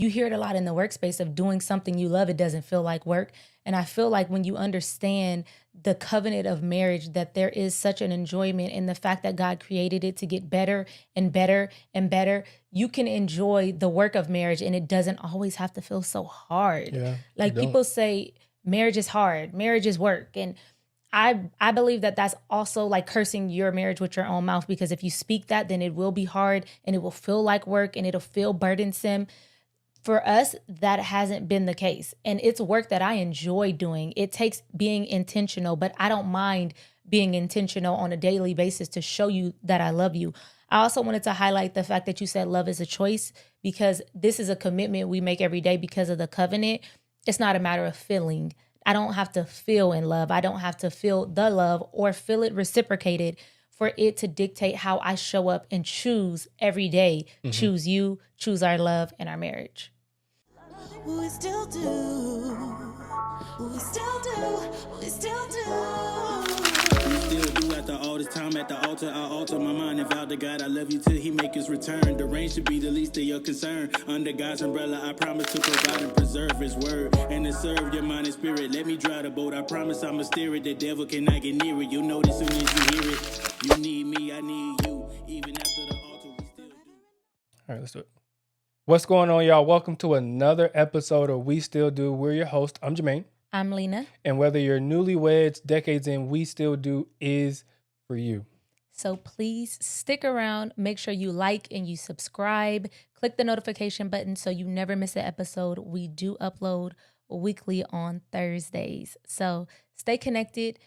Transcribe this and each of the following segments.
you hear it a lot in the workspace of doing something you love, it doesn't feel like work. And I feel like when you understand the covenant of marriage, that there is such an enjoyment in the fact that God created it to get better and better and better. You can enjoy the work of marriage and it doesn't always have to feel so hard. Yeah, Like people say marriage is hard, marriage is work. And I believe that that's also like cursing your marriage with your own mouth, because if you speak that, then it will be hard and it will feel like work and it'll feel burdensome. For us, that hasn't been the case. And it's work that I enjoy doing. It takes being intentional, but I don't mind being intentional on a daily basis to show you that I love you. I also wanted to highlight the fact that you said love is a choice, because this is a commitment we make every day because of the covenant. It's not a matter of feeling. I don't have to feel in love. I don't have to feel the love or feel it reciprocated for it to dictate how I show up and choose every day, choose you, choose our love and our marriage. We still do. We still do. We still do. We still do. After all this time at the altar, I alter my mind and vow to God I love you till he make his return. The rain should be the least of your concern. Under God's umbrella, I promise to provide and preserve his word and to serve your mind and spirit. Let me drive the boat. I promise I'ma steer it. The devil cannot get near it. You'll know this soon as you hear it. You need me, I need you. Even after the altar, we still do. All right, let's do it. What's going on, y'all? Welcome to another episode of We Still Do. We're your host. I'm Jermaine. I'm Lena. And whether you're newlyweds, decades in, We Still Do is for you. So please stick around. Make sure you like and you subscribe. Click the notification button so you never miss an episode. We do upload weekly on Thursdays. So stay connected.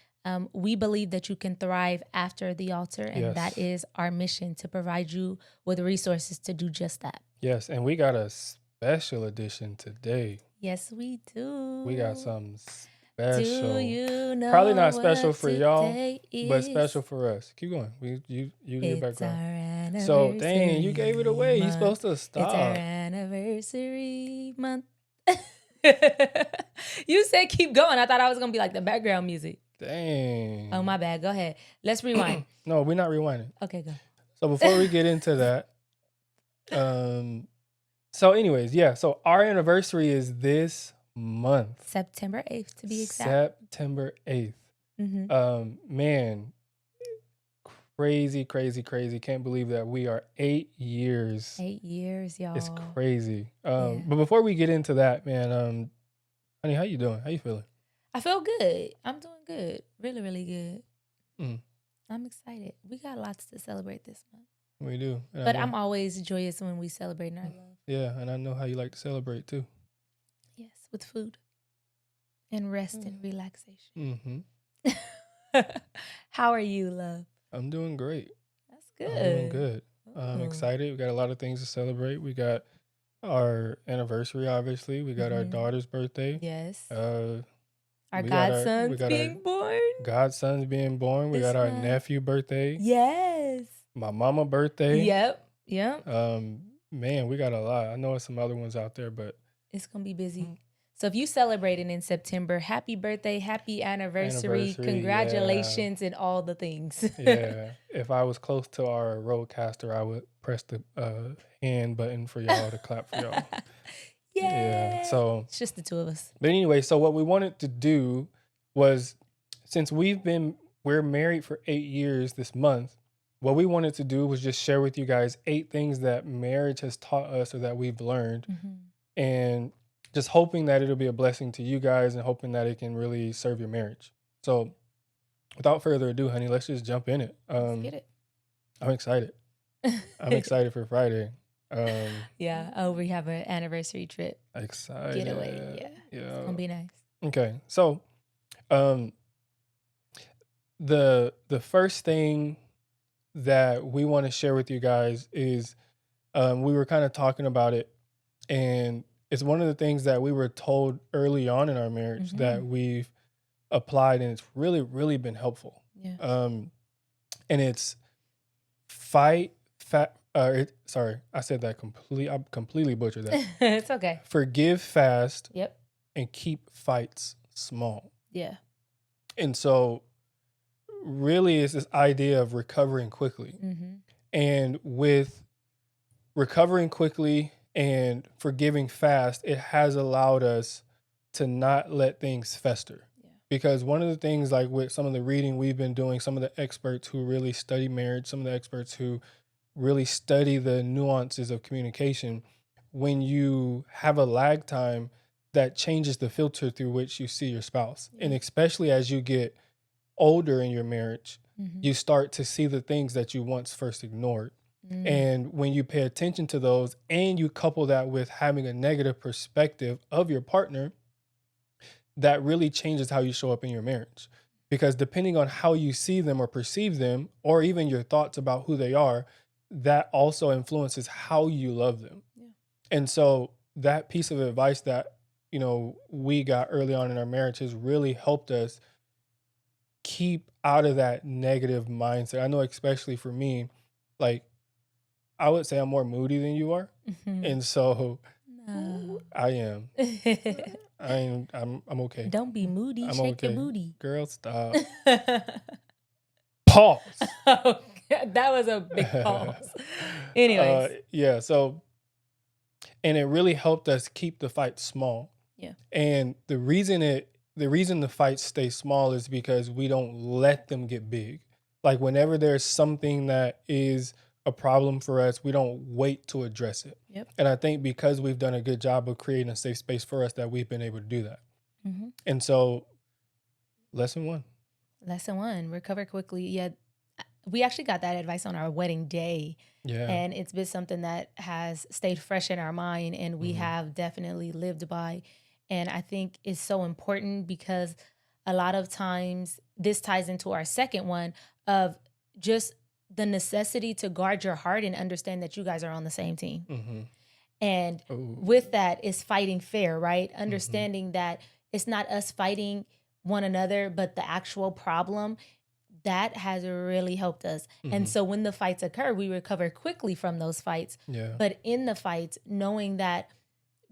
We believe that you can thrive after the altar, and that is our mission, to provide you with resources to do just that. Yes, and we got a special edition today. Yes, we do. We got something special. Do you know Probably not special for y'all, is? but special for us. Keep going. You do your background. Our So, dang, you gave it away. You're supposed to stop. It's our anniversary month. You said keep going. I thought I was going to be like the background music. Dang. Oh, my bad. Go ahead. Let's rewind. No, we're not rewinding. Okay, go. So before we get into that, so anyways, yeah. So our anniversary is this month. September 8th, to be exact. September 8th. Man, crazy. Can't believe that we are 8 years. 8 years, y'all. It's crazy. But before we get into that, man, honey, how you doing? How you feeling? I feel good. I'm doing good. Really, really good. Mm. I'm excited. We got lots to celebrate this month. We do. But I'm always joyous when we celebrate our love. Yeah, and I know how you like to celebrate too. Yes, with food and rest and relaxation. How are you, love? I'm doing great. That's good. I'm doing good. I'm excited. We got a lot of things to celebrate. We got our anniversary, obviously. We got our daughter's birthday. Yes. Our godson's being born. Godson's being born. We got our nephew birthday. Yes. My mama birthday. Yep. Man, we got a lot. I know there's some other ones out there, but it's gonna be busy. So if you celebrated in September, happy birthday, happy anniversary, congratulations, and all the things. Yeah. If I was close to our roadcaster, I would press the hand button for y'all to clap for y'all. Yeah. So it's just the two of us. But anyway, so what we wanted to do was, since we're married for 8 years this month, what we wanted to do was just share with you guys 8 things that marriage has taught us or that we've learned. And just hoping that it'll be a blessing to you guys and hoping that it can really serve your marriage. So without further ado, honey, let's just jump in it. Let's get it. I'm excited. I'm excited for Friday. Yeah. Oh, we have an anniversary trip. Excited. Getaway. Yeah. It's gonna be nice. Okay. So the first thing that we want to share with you guys is we were kind of talking about it, and it's one of the things that we were told early on in our marriage that we've applied, and it's really, really been helpful. Yeah. And it's sorry, I said that I completely butchered that. It's okay. Forgive fast. Yep. And keep fights small. Yeah. And so really it's this idea of recovering quickly. And with recovering quickly and forgiving fast, it has allowed us to not let things fester. Yeah. Because one of the things, like with some of the reading we've been doing, some of the experts who really study marriage, some of the experts who really study the nuances of communication, when you have a lag time, that changes the filter through which you see your spouse. And especially as you get older in your marriage, you start to see the things that you once first ignored. And when you pay attention to those and you couple that with having a negative perspective of your partner, that really changes how you show up in your marriage. Because depending on how you see them or perceive them, or even your thoughts about who they are, that also influences how you love them. Yeah. And so that piece of advice that, we got early on in our marriage has really helped us keep out of that negative mindset. I know, especially for me, like, I would say I'm more moody than you are. And so No. I am. I'm okay. Don't be moody. I'm Shake your okay. booty. Girl, stop. Pause. Oh, that was a big pause. Anyways. Yeah. So, and it really helped us keep the fight small. Yeah. And the reason the fights stay small is because we don't let them get big. Like, whenever there's something that is a problem for us, we don't wait to address it. Yep. And I think because we've done a good job of creating a safe space for us, that we've been able to do that. And so, lesson one, recover quickly. Yeah. We actually got that advice on our wedding day. Yeah. And it's been something that has stayed fresh in our mind and we have definitely lived by. And I think it's so important because a lot of times this ties into our second one of just the necessity to guard your heart and understand that you guys are on the same team. And with that is fighting fair, right? Understanding that it's not us fighting one another, but the actual problem. That has really helped us. And so when the fights occur, we recover quickly from those fights. Yeah. But in the fights, knowing that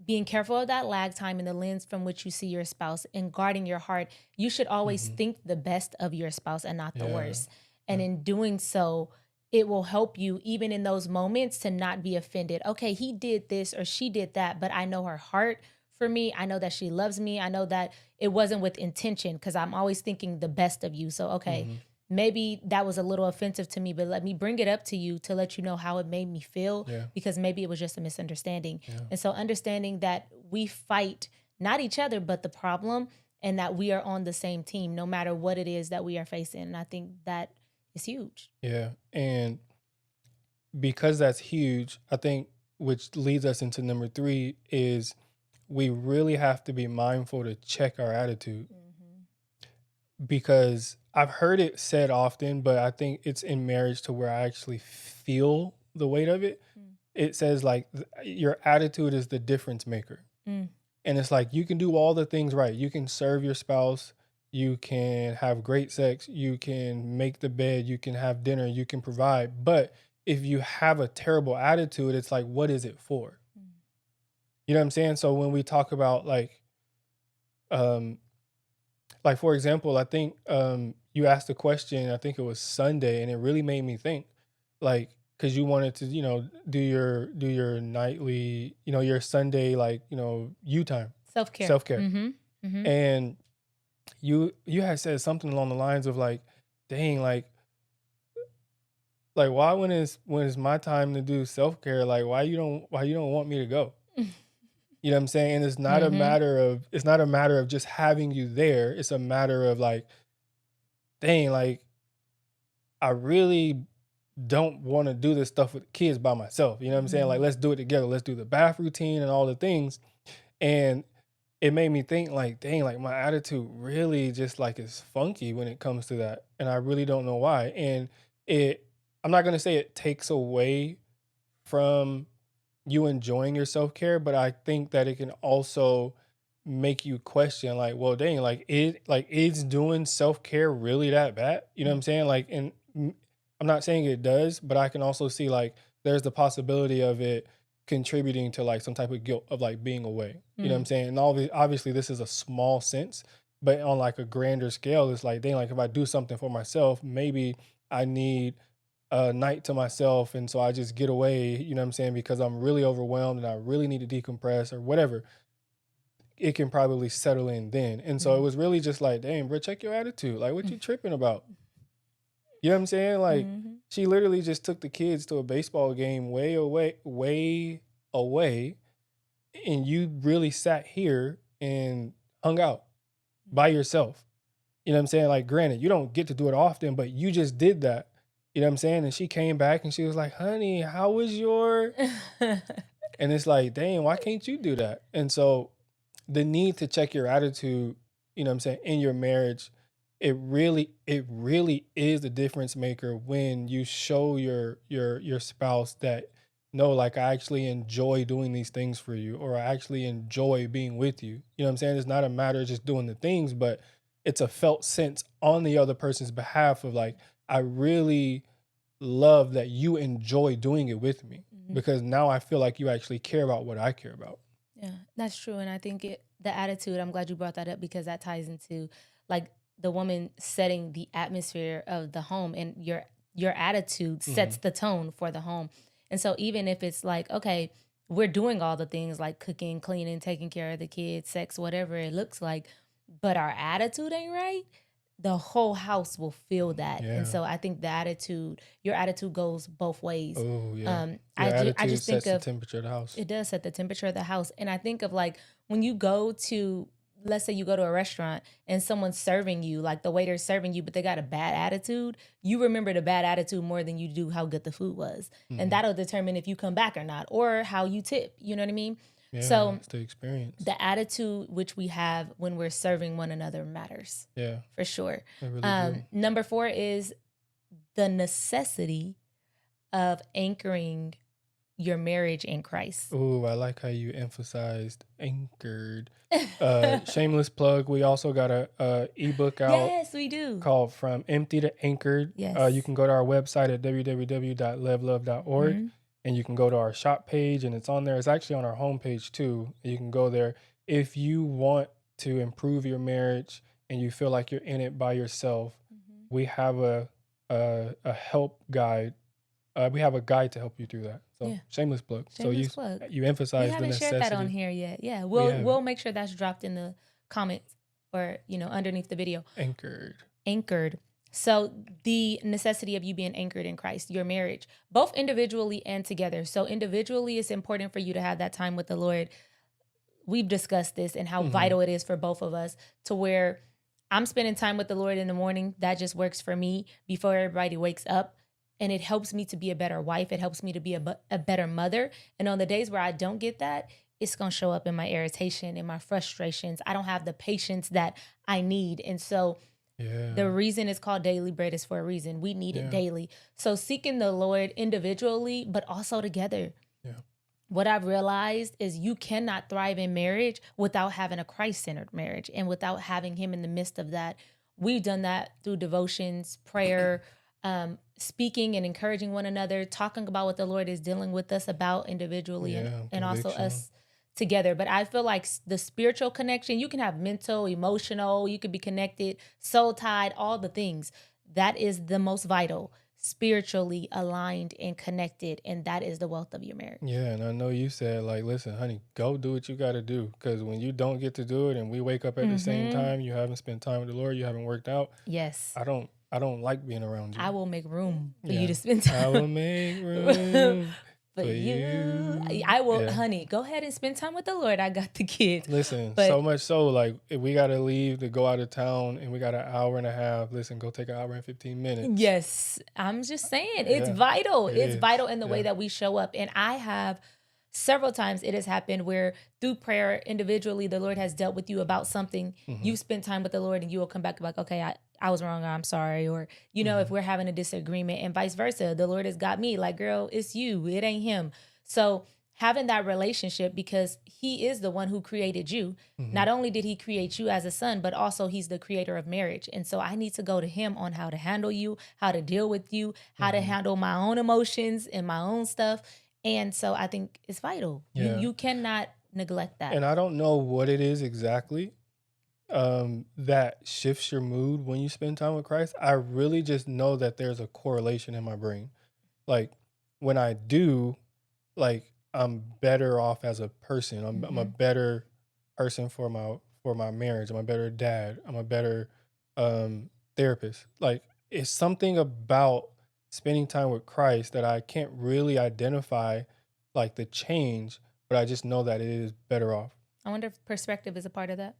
being careful of that lag time and the lens from which you see your spouse and guarding your heart, you should always think the best of your spouse and not the worst. And in doing so, it will help you even in those moments to not be offended. Okay, he did this or she did that, but I know her heart for me. I know that she loves me. I know that it wasn't with intention because I'm always thinking the best of you. So, okay, maybe that was a little offensive to me, but let me bring it up to you to let you know how it made me feel because maybe it was just a misunderstanding. And so understanding that we fight not each other, but the problem and that we are on the same team no matter what it is that we are facing. And I think that is huge. Yeah. And because that's huge, I think, which leads us into number 3, is we really have to be mindful to check our attitude. Because I've heard it said often, but I think it's in marriage to where I actually feel the weight of it. It says like your attitude is the difference maker. And it's like you can do all the things right. You can serve your spouse. You can have great sex. You can make the bed. You can have dinner. You can provide. But if you have a terrible attitude, it's like, what is it for? You know what I'm saying? So when we talk about like, for example, I think you asked a question, I think it was Sunday, and it really made me think, like, because you wanted to, do your nightly, your Sunday, like, you time. Self-care. And you had said something along the lines of like, dang, like why when it's my time to do self-care, like why you don't want me to go? You know what I'm saying? And it's not a matter of just having you there. It's a matter of like, dang, like I really don't want to do this stuff with the kids by myself. You know what I'm saying? Like, let's do it together. Let's do the bath routine and all the things. And it made me think like, dang, like my attitude really just like is funky when it comes to that. And I really don't know why. And I'm not going to say it takes away from you enjoying your self-care, but I think that it can also make you question like, well, dang, like is doing self-care really that bad? You know what I'm saying? Like, and I'm not saying it does, but I can also see like there's the possibility of it contributing to like some type of guilt of like being away. You know what I'm saying? And obviously this is a small sense, but on like a grander scale, it's like, dang, like if I do something for myself, maybe I need a night to myself, and so I just get away, you know what I'm saying, because I'm really overwhelmed and I really need to decompress or whatever, it can probably settle in then. And so it was really just like, dang, bro, check your attitude. Like, what you tripping about? You know what I'm saying? Like, Mhm. she literally just took the kids to a baseball game way away, and you really sat here and hung out by yourself. You know what I'm saying? Like, granted, you don't get to do it often, but you just did that. You know what I'm saying? And she came back and she was like, honey, how was your... And it's like, dang, why can't you do that? And so the need to check your attitude, you know what I'm saying, in your marriage, it really is the difference maker when you show your spouse that, no, like, I actually enjoy doing these things for you, or I actually enjoy being with you. You know what I'm saying? It's not a matter of just doing the things, but it's a felt sense on the other person's behalf of like, I really love that you enjoy doing it with me, Mhm. because now I feel like you actually care about what I care about. Yeah, that's true. And I think the attitude, I'm glad you brought that up because that ties into like the woman setting the atmosphere of the home, and your attitude sets Mhm. the tone for the home. And so even if it's like, okay, we're doing all the things like cooking, cleaning, taking care of the kids, sex, whatever it looks like, but our attitude ain't right, the whole house will feel that. And Yeah. so I think your attitude goes both ways. Oh, yeah. I Your I attitude just think sets the of temperature of the house. it does set the temperature of the house. And I think of like when you go to, let's say you go to a restaurant and someone's serving you, like the waiter's serving you, but they got a bad attitude, you remember the bad attitude more than you do how good the food was. And Mhm. that'll determine if you come back or not, or how you tip. You know what I mean? Yeah, So it's the experience. the attitude which we have when we're serving one another matters Yeah, for sure. I really do. Number 4 is the necessity of anchoring your marriage in Christ. Oh, I like how you emphasized anchored. Shameless plug. We also got a ebook out Yes, we do. called From Empty to Anchored. You Yes. can go to our website at www.levlove.org, Mhm. and you can go to our shop page, and it's on there. It's actually on our homepage too. You can go there if you want to improve your marriage and you feel like you're in it by yourself. Mhm. We have a help guide. We have a guide to help you through that. So Yeah. shameless plug. So Shameless plug. you We emphasize the haven't shared that on necessity. here yet. Yeah, We haven't. we'll make sure that's dropped in the comments or underneath the video. Anchored. Anchored. So the necessity of you being anchored in Christ, your marriage, both individually and together. So individually, it's important for you to have that time with the Lord. We've discussed this and how Mhm. vital it is for both of us, to where I'm spending time with the Lord in the morning. That just works for me before everybody wakes up. And it helps me to be a better wife. It helps me to be a better mother. And on the days where I don't get that, it's going to show up in my irritation, in my frustrations. I don't have the patience that I need. And so Yeah. the reason it's called daily bread is for a reason. We need it Yeah. daily. So seeking the Lord individually, but also together. Yeah. What I've realized is you cannot thrive in marriage without having a Christ-centered marriage and without having him in the midst of that. We've done that through devotions, prayer, speaking and encouraging one another, talking about what the Lord is dealing with us about individually Yeah. and also Conviction. us together. But I feel like the spiritual connection, you can have mental, emotional, you could be connected, soul tied, all the things. That is the most vital, spiritually aligned and connected. And that is the wealth of your marriage. Yeah, and I know you said, like, listen, honey, go do what you got to do, because when you don't get to do it and we wake up at the same time, you haven't spent time with the Lord, you haven't worked out. Yes. I don't like being around you. I will make room for you Yeah. to spend time. I will make room for for you. you. I will, Yeah. honey, go ahead and spend time with the Lord. I got the kids. Listen, But- so much so, like, if we got to leave to go out of town and we got an hour and a half, listen, go take an hour and 15 minutes. Yes. I'm just saying, it's Yeah, vital. it It's is. vital in the way Yeah. that we show up. And I have several times it has happened where through prayer individually, the Lord has dealt with you about something. Mhm. You've spent time with the Lord and you will come back like, okay, I was wrong, or I'm sorry. Or, if we're having a disagreement and vice versa, the Lord has got me like, girl, it's you, it ain't him. So having that relationship, because he is the one who created you. Not only did he create you as a son, but also he's the creator of marriage. And so I need to go to him on how to handle you, how to deal with you, how to handle my own emotions and my own stuff. And so I think it's vital. Yeah. You cannot neglect that. And I don't know what it is exactly that shifts your mood when you spend time with Christ. I really just know that there's a correlation in my brain. like when I do, like I'm better off as a person. I'm a better person for my marriage. I'm a better dad. I'm a better therapist. Like it's something about spending time with Christ that I can't really identify like the change, but I just know that it is better off. I wonder if perspective is a part of that.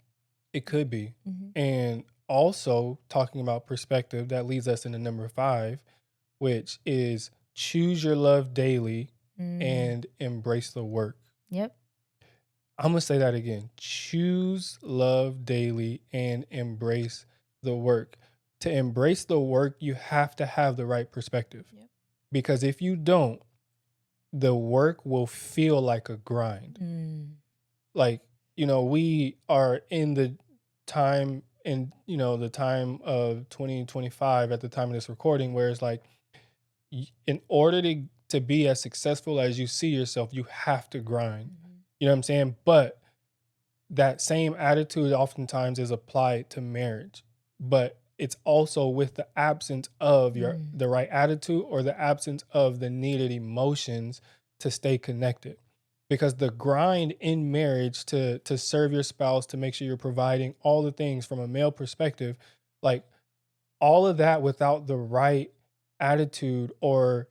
It could be. Mm-hmm. And also talking about perspective, that leads us into number 5, which is choose your love daily and embrace the work. Yep. I'm going to say that again. Choose love daily and embrace the work. To embrace the work, you have to have the right perspective. Yep. Because if you don't, the work will feel like a grind. Like, we are in the time the time of 2025 at the time of this recording, where it's like, in order to be as successful as you see yourself, you have to grind. You know what I'm saying? But that same attitude oftentimes is applied to marriage, but it's also with the absence of the right attitude or the absence of the needed emotions to stay connected. Because the grind in marriage to serve your spouse, to make sure you're providing all the things from a male perspective, like all of that without the right attitude or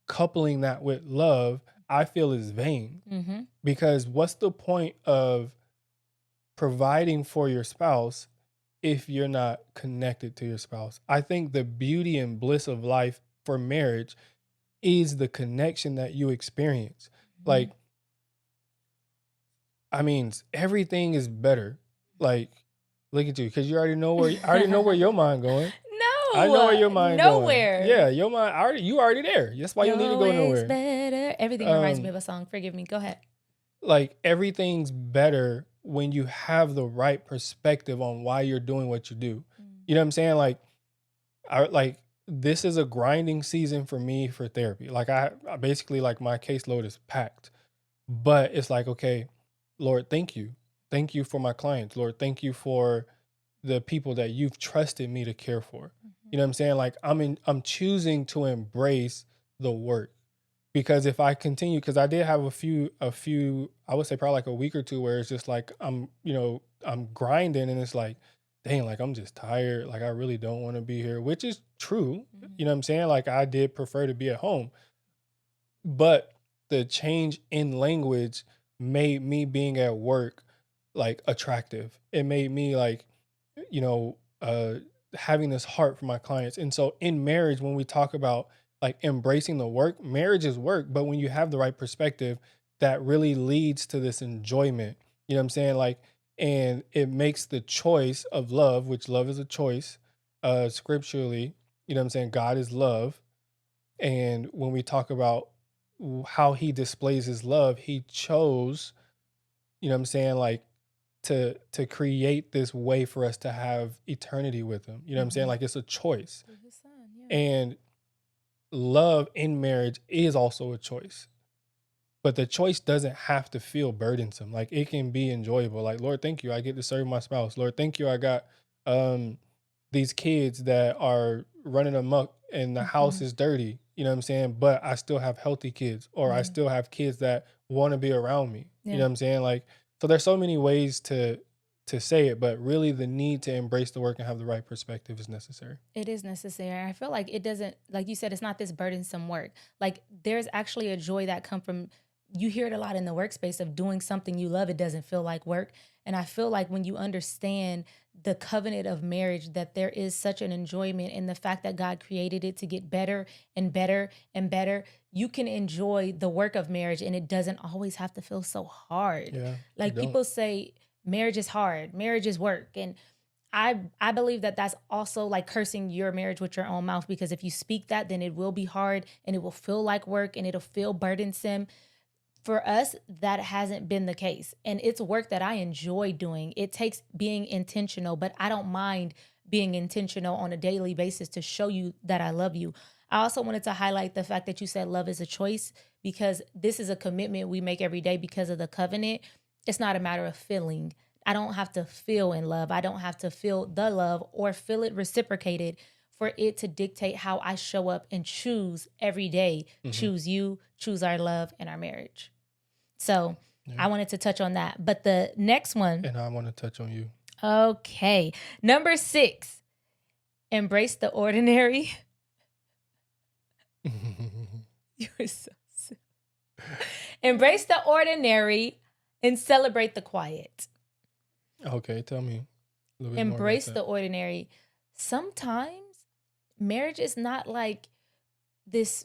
coupling that with love, I feel is vain. Because what's the point of providing for your spouse if you're not connected to your spouse? I think the beauty and bliss of life for marriage is the connection that you experience. Like, I mean, everything is better. Like, look at you, because I already know where your mind going. No, I know where your mind nowhere. going. Yeah, your mind you already there. That's why you need to go nowhere. Better. Everything reminds me of a song. Forgive me. Go ahead. Like everything's better when you have the right perspective on why you're doing what you do. You know what I'm saying? Like this is a grinding season for me for therapy. Like I basically, like, my caseload is packed. But it's like, okay, Lord, thank you. Thank you for my clients. Lord, thank you for the people that you've trusted me to care for. You know what I'm saying? Like I'm choosing to embrace the work. Because if I continue, because I did have a few, I would say probably like a week or two where it's just like I'm grinding, and it's like, dang, like I'm just tired. Like I really don't want to be here, which is true. You know what I'm saying? Like I did prefer to be at home. But the change in language made me being at work like attractive. It made me like, having this heart for my clients. And so in marriage, when we talk about like embracing the work, marriage is work, but when you have the right perspective, that really leads to this enjoyment. You know what I'm saying? Like, and it makes the choice of love, which love is a choice, scripturally. You know what I'm saying? God is love. And when we talk about how he displays his love, he chose, you know what I'm saying, like to create this way for us to have eternity with him. You know what I'm saying? Like it's a choice. His son, yeah. And love in marriage is also a choice. But the choice doesn't have to feel burdensome. Like it can be enjoyable. Like, Lord, thank you, I get to serve my spouse. Lord, thank you, I got these kids that are running amok and the house is dirty. You know what I'm saying? But I still have healthy kids, or I still have kids that want to be around me. You know what I'm saying? Like, so there's so many ways to say it, but really the need to embrace the work and have the right perspective is necessary. It is necessary. I feel like it doesn't, like you said, it's not this burdensome work. Like there's actually a joy that comes from, you hear it a lot in the workspace of doing something you love. It doesn't feel like work. And I feel like when you understand the covenant of marriage, that there is such an enjoyment in the fact that God created it to get better and better and better, you can enjoy the work of marriage, and it doesn't always have to feel so hard. Yeah, like people say marriage is hard, marriage is work. And I believe that that's also like cursing your marriage with your own mouth, because if you speak that, then it will be hard and it will feel like work and it'll feel burdensome. For us, that hasn't been the case. And it's work that I enjoy doing. It takes being intentional, but I don't mind being intentional on a daily basis to show you that I love you. I also wanted to highlight the fact that you said love is a choice, because this is a commitment we make every day because of the covenant. It's not a matter of feeling. I don't have to feel in love. I don't have to feel the love or feel it reciprocated for it to dictate how I show up and choose every day, choose you, choose our love and our marriage. So I wanted to touch on that. But the next one. And I want to touch on you. Okay. Number 6, embrace the ordinary. You were so silly. Embrace the ordinary and celebrate the quiet. Okay, tell me a little bit Embrace more the about ordinary. Sometimes marriage is not like this.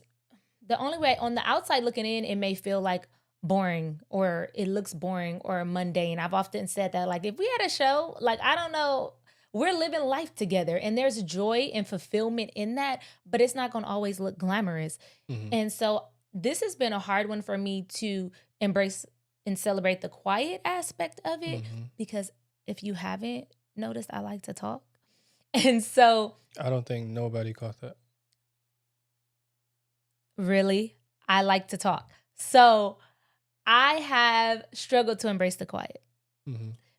The only way on the outside looking in, it may feel like boring or it looks boring or mundane. I've often said that, like, if we had a show, like, I don't know, we're living life together and there's joy and fulfillment in that, but it's not going to always look glamorous. that. And so this has been a hard one for me to embrace and celebrate the quiet aspect of it, because if you haven't noticed, I like to talk. And so I don't think nobody caught that. really, I like to talk. So I have struggled to embrace the quiet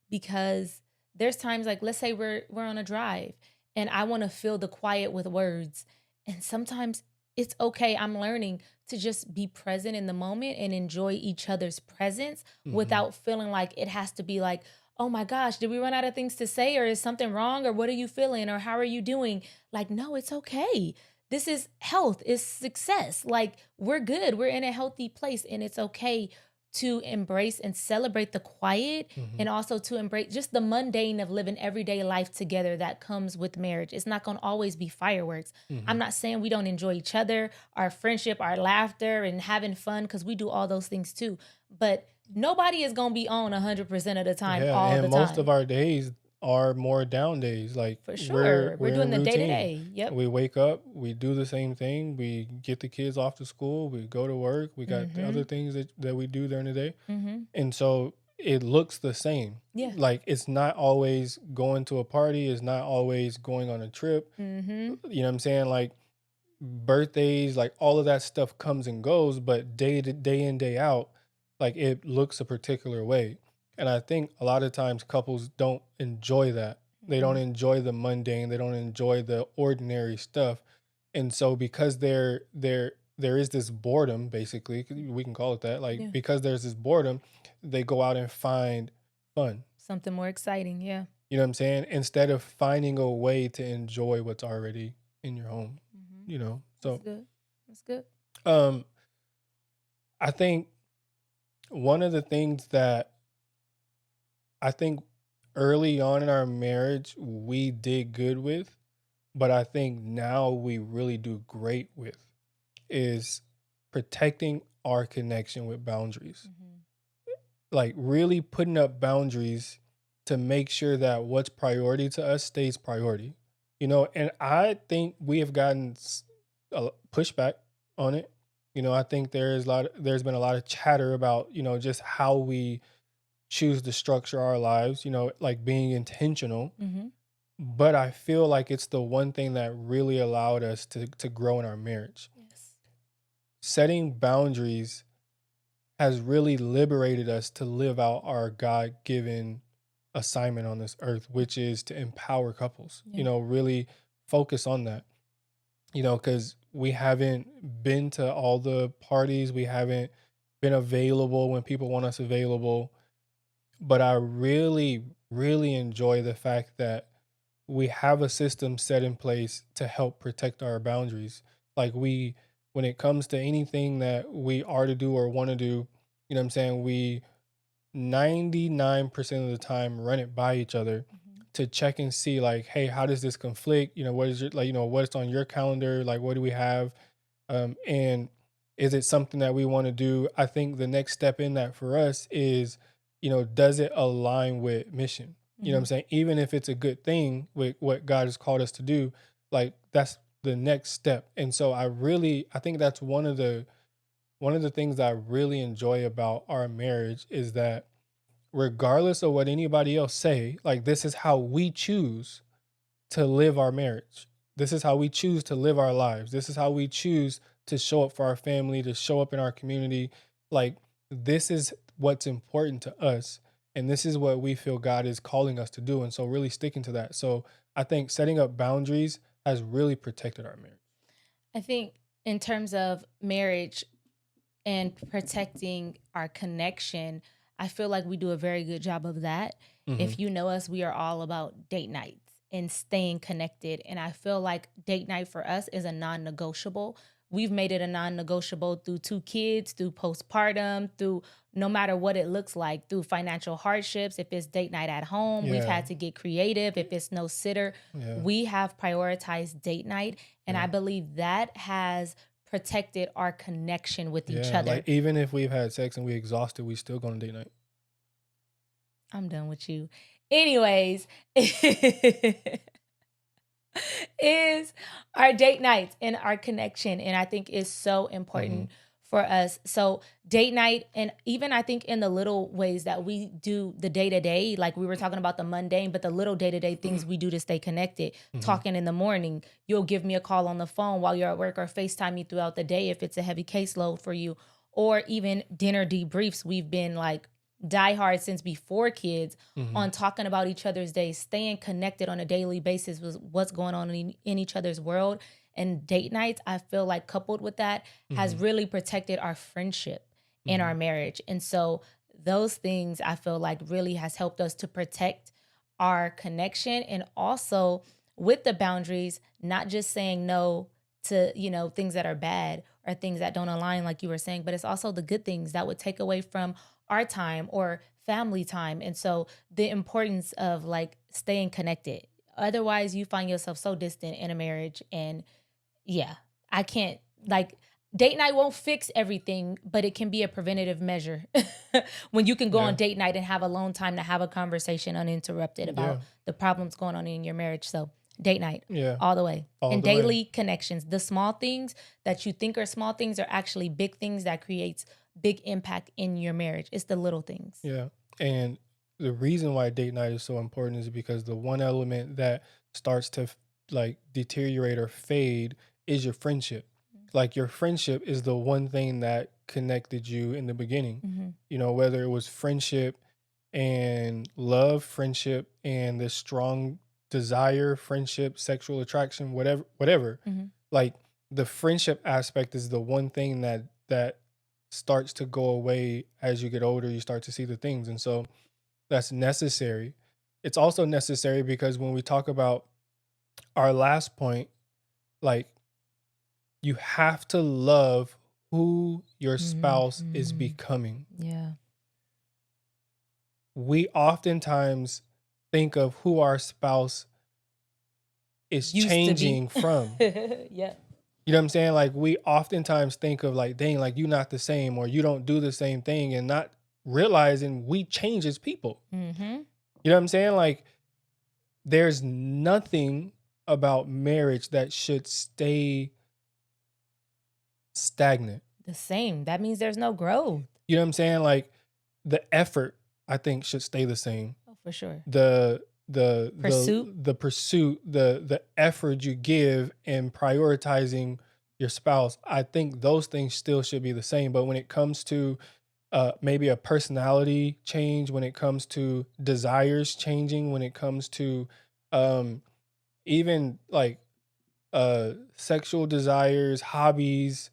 because there's times, like, let's say we're on a drive and I want to fill the quiet with words. And sometimes it's okay. I'm learning to just be present in the moment and enjoy each other's presence without feeling like it has to be like, oh my gosh, did we run out of things to say? Or is something wrong? Or what are you feeling? Or how are you doing? Like, no, it's okay. This is health, it's success. Like, we're good. We're in a healthy place, and it's okay to embrace and celebrate the quiet, and also to embrace just the mundane of living everyday life together that comes with marriage. It's not going to always be fireworks. I'm not saying we don't enjoy each other, our friendship, our laughter, and having fun, because we do all those things too. But nobody is going to be on 100% of the time, all the and time. most of our days are more down days. Like, For sure. We're doing in the day to routine. day. Yep. We wake up, we do the same thing. We get the kids off to school, we go to work, we got the other things that we do during the day. And so it looks the same. Yeah. Like, it's not always going to a party, it's not always going on a trip. You know what I'm saying? Like, birthdays, like, all of that stuff comes and goes, but day in, day out, like, it looks a particular way. And I think a lot of times couples don't enjoy that. They don't enjoy the mundane. They don't enjoy the ordinary stuff. And so because there is this boredom, basically, we can call it that. Like, because there's this boredom, they go out and find fun. Something more exciting. Yeah. You know what I'm saying? Instead of finding a way to enjoy what's already in your home. You know? So That's good. That's good. I think one of the things that I think early on in our marriage we did good with, but I think now we really do great with, is protecting our connection with boundaries. Like, really putting up boundaries to make sure that what's priority to us stays priority. You know, and I think we have gotten a pushback on it. You know, I think there's been a lot of chatter about, you know, just how we choose to structure our lives, you know, like being intentional. But I feel like it's the one thing that really allowed us to grow in our marriage. Yes. Setting boundaries has really liberated us to live out our God-given assignment on this earth, which is to empower couples. You know, really focus on that. You know, because we haven't been to all the parties, we haven't been available when people want us available. But I really, really enjoy the fact that we have a system set in place to help protect our boundaries. Like, when it comes to anything that we are to do or want to do, you know what I'm saying, we 99% of the time run it by each other to check and see, like, hey, how does this conflict? You know, what is it, like, you know, what's on your calendar? Like, what do we have? And is it something that we want to do? I think the next step in that for us is, you know, does it align with mission? You know what I'm saying? Even if it's a good thing with what God has called us to do, like, that's the next step. And so I think that's one of the things that I really enjoy about our marriage is that regardless of what anybody else say, like, this is how we choose to live our marriage. This is how we choose to live our lives. This is how we choose to show up for our family, to show up in our community. Like, this is what's important to us. And this is what we feel God is calling us to do. And so really sticking to that. So I think setting up boundaries has really protected our marriage? I think in terms of marriage and protecting our connection, I feel like we do a very good job of that. Mm-hmm. If you know us, we are all about date nights and staying connected. And I feel like date night for us is a non negotiable. We've made it a non negotiable through 2 kids, through postpartum, through no matter what it looks like, through financial hardships. If it's date night at home, we've Yeah. had to get creative. If it's no sitter, Yeah. we have prioritized date night. And Yeah. I believe that has protected our connection with each Yeah, other. like even if we've had sex and we exhausted, we still go on date night. I'm done with you. Anyways, is our date nights and our connection. And I think is so important for us. So date night, and even I think in the little ways that we do the day to day, like we were talking about the mundane, but the little day to day things we do to stay connected. Talking in the morning, you'll give me a call on the phone while you're at work, or FaceTime me throughout the day if it's a heavy caseload for you, or even dinner debriefs. We've been like diehard since before kids on talking about each other's days, staying connected on a daily basis with what's going on in each other's world. And date nights, I feel like coupled with that has really protected our friendship and our marriage. And so those things I feel like really has helped us to protect our connection, and also with the boundaries, not just saying no to, you know, things that are bad or things that don't align like you were saying, but it's also the good things that would take away from our time or family time. And so the importance of like staying connected. Otherwise you find yourself so distant in a marriage. And yeah, I can't, like, date night won't fix everything, but it can be a preventative measure when you can go on date night and have alone time to have a conversation uninterrupted about the problems going on in your marriage. So date night, all the way. And daily connections, the small things that you think are small things are actually big things that creates big impact in your marriage. It's the little things. Yeah. And the reason why date night is so important is because the one element that starts to like deteriorate or fade is your friendship. Like your friendship is the one thing that connected you in the beginning. You know, whether it was friendship and love, friendship and this strong desire, friendship, sexual attraction, whatever. Like the friendship aspect is the one thing that starts to go away as you get older. You start to see the things, and so that's necessary. It's also necessary because when we talk about our last point, like you have to love who your spouse is becoming. Yeah. We oftentimes think of who our spouse is Used to be. changing from. Yeah. You know what I'm saying? Like we oftentimes think of like, dang, like you're not the same or you don't do the same thing, and not realizing we change as people. You know what I'm saying? Like there's nothing about marriage that should stay stagnant. The same. That means there's no growth. You know what I'm saying? Like the effort, I think, should stay the same. Oh, for sure. The Pursuit. the pursuit, the effort you give in prioritizing your spouse, I think those things still should be the same. But when it comes to maybe a personality change, when it comes to desires changing, when it comes to even like sexual desires, hobbies,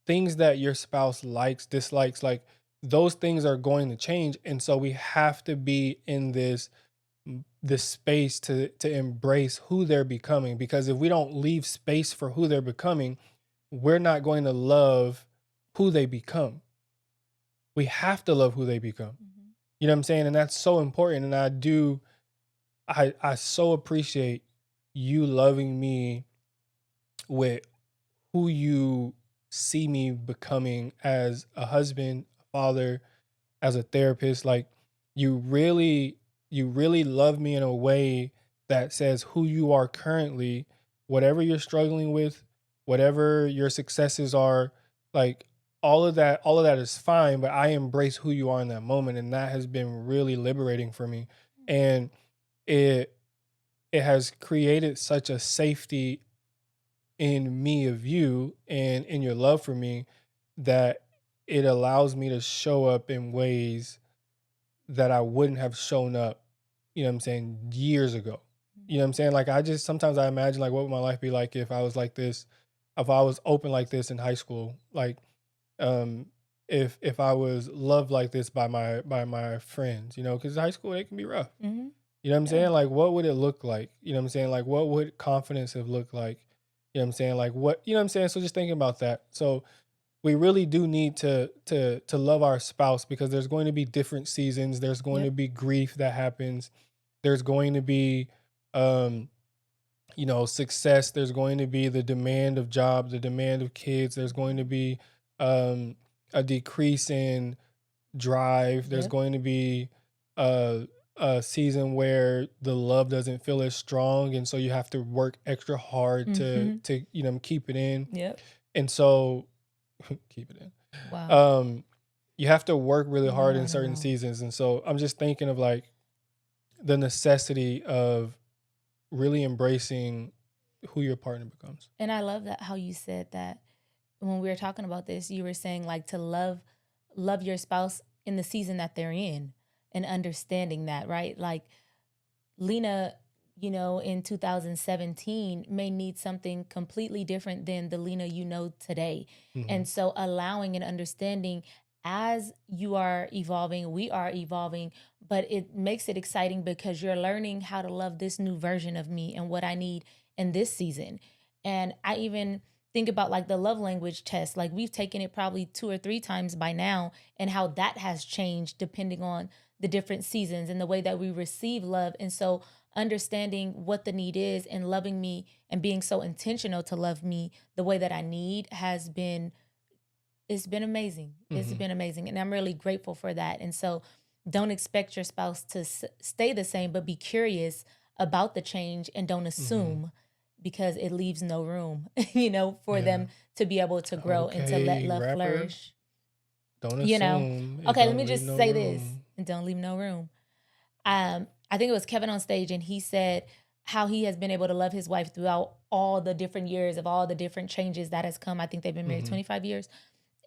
things that your spouse likes, dislikes, like those things are going to change. And so we have to be in this space to embrace who they're becoming, because if we don't leave space for who they're becoming, we're not going to love who they become. We have to love who they become. You know what I'm saying? And that's so important. And I so appreciate you loving me with who you see me becoming as a husband, a father, as a therapist. Like you really love me in a way that says who you are currently, whatever you're struggling with, whatever your successes are, like all of that is fine, but I embrace who you are in that moment. And that has been really liberating for me. And it has created such a safety in me of you and in your love for me that it allows me to show up in ways that I wouldn't have shown up, you know what I'm saying, years ago. You know what I'm saying? Like sometimes I imagine like what would my life be like if I was like this, if I was open like this in high school, like um if I was loved like this by my friends, you know, because high school it can be rough. Mm-hmm. You know what I'm Yeah. saying? Like what would it look like? You know what I'm saying? Like what would confidence have looked like? You know what I'm saying? Like what you know what I'm saying? So just thinking about that. So we really do need to love our spouse because there's going to be different seasons. There's going to Yep. be grief that happens. There's going to be um you know, success. There's going to be the demand of jobs, the demand of kids. There's going to be um, a decrease in drive. There's Yep. going to be a season where the love doesn't feel as strong, and so you have to work extra hard Mm-hmm. to you know keep it in. Yep. And so keep it in. Wow. You have to work really You hard are in in the certain room. seasons, and so I'm just thinking of like the necessity of really embracing who your partner becomes. And I love that how you said that when we were talking about this, you were saying like to love your spouse in the season that they're in and understanding that, right? Like Lena, you know, in 2017 may need something completely different than the Lena you know today. Mm-hmm. And so allowing and understanding as you are evolving, we are evolving, but it makes it exciting because you're learning how to love this new version of me and what I need in this season. And I even think about like the love language test. Like we've taken it probably 2 or 3 times by now, and how that has changed depending on the different seasons and the way that we receive love. And so understanding what the need is and loving me and being so intentional to love me the way that I need has been, it's been amazing. It's Mm-hmm. been amazing. And I'm really grateful for that. And so don't expect your spouse to stay the same, but be curious about the change and don't assume because it leaves no room, you know, for Yeah. them to be able to grow and to let Okay, love rapper. flourish. Don't You know, assume. It okay, let don't me leave just no say this room. and don't leave no room. I think it was Kevin on stage, and he said how he has been able to love his wife throughout all the different years of all the different changes that has come. I think they've been married 25 years.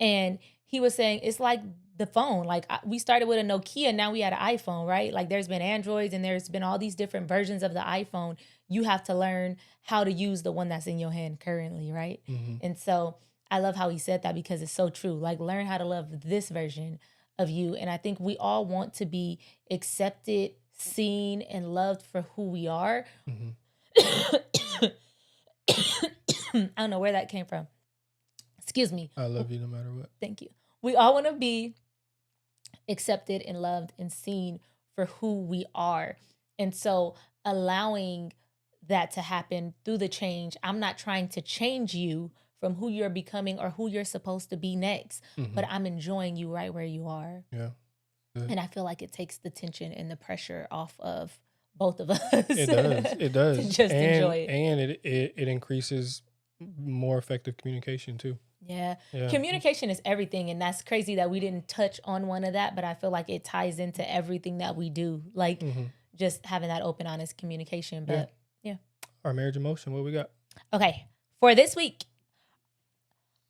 And he was saying it's like the phone. Like we started with a Nokia, now we had an iPhone, right? Like there's been Androids and there's been all these different versions of the iPhone. You have to learn how to use the one that's in your hand currently, right? Mm-hmm. And so I love how he said that because it's so true. Like learn how to love this version of you. And I think we all want to be accepted, seen, and loved for who we are. Mm-hmm. I don't know where that came from. Excuse me. I love you no matter what. Thank you. We all want to be accepted and loved and seen for who we are. And so allowing that to happen through the change, I'm not trying to change you from who you're becoming or who you're supposed to be next, but I'm enjoying you right where you are. Yeah. Good. And I feel like it takes the tension and the pressure off of both of us. It does. It does. To just enjoy it. And it increases more effective communication too. Yeah. Yeah. Communication is everything. And that's crazy that we didn't touch on one of that, but I feel like it ties into everything that we do. Like just having that open, honest communication. But yeah. Our marriage in motion, what we got? Okay. For this week,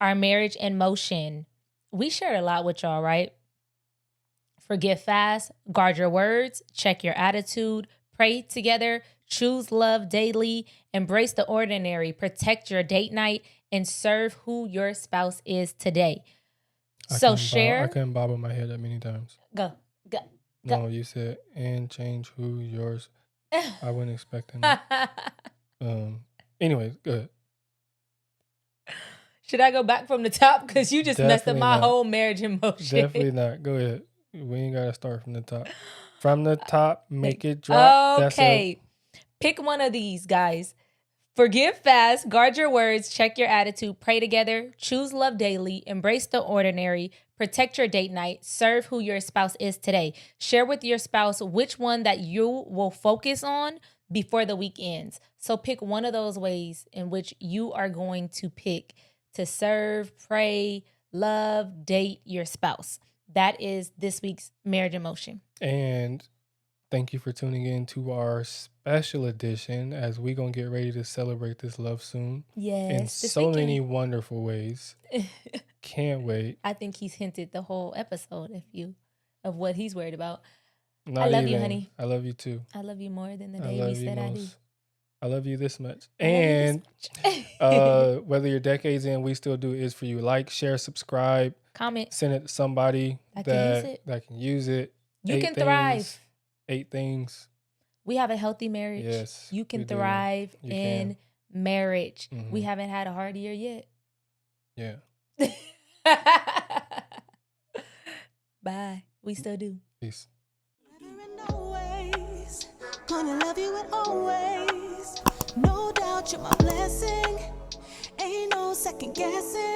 our marriage in motion. We shared a lot with y'all, right? Forgive fast, guard your words, check your attitude, pray together, choose love daily, embrace the ordinary, protect your date night, and serve who your spouse is today. I share. couldn't bob on my head that many times. Go. No, you said and change who yours. I wasn't expecting that. Anyways, good. Should I go back from the top? Because you just messed up my whole marriage in motion. Definitely not. Go ahead. We ain't got to start from the top. From the top, make it drop. Okay. Pick one of these, guys. Forgive fast, guard your words, check your attitude, pray together, choose love daily, embrace the ordinary, protect your date night, serve who your spouse is today. Share with your spouse which one that you will focus on before the week ends. So pick one of those ways in which you are going to pick to serve, pray, love, date your spouse. That is this week's Marriage in Motion. And thank you for tuning in to our special edition as we're going to get ready to celebrate this love soon. Yes. In so many wonderful ways. Can't wait. I think he's hinted the whole episode of what he's worried about. Not I love even. you, honey. I love you too. I love you more than the day we said I do. I love you this much. I love you And this much. whether you're decades in, we still do is for you. Like, share, subscribe, Comment. send it to somebody That can use it. that can use it. You can thrive. 8 things. We have a healthy marriage. Yes, You can we do. thrive You in marriage. Mhm. We haven't had a hard year yet. Yeah. Bye. We still do. Peace. Never and always gonna love you and always. No doubt you're my blessing. Ain't no second guessing.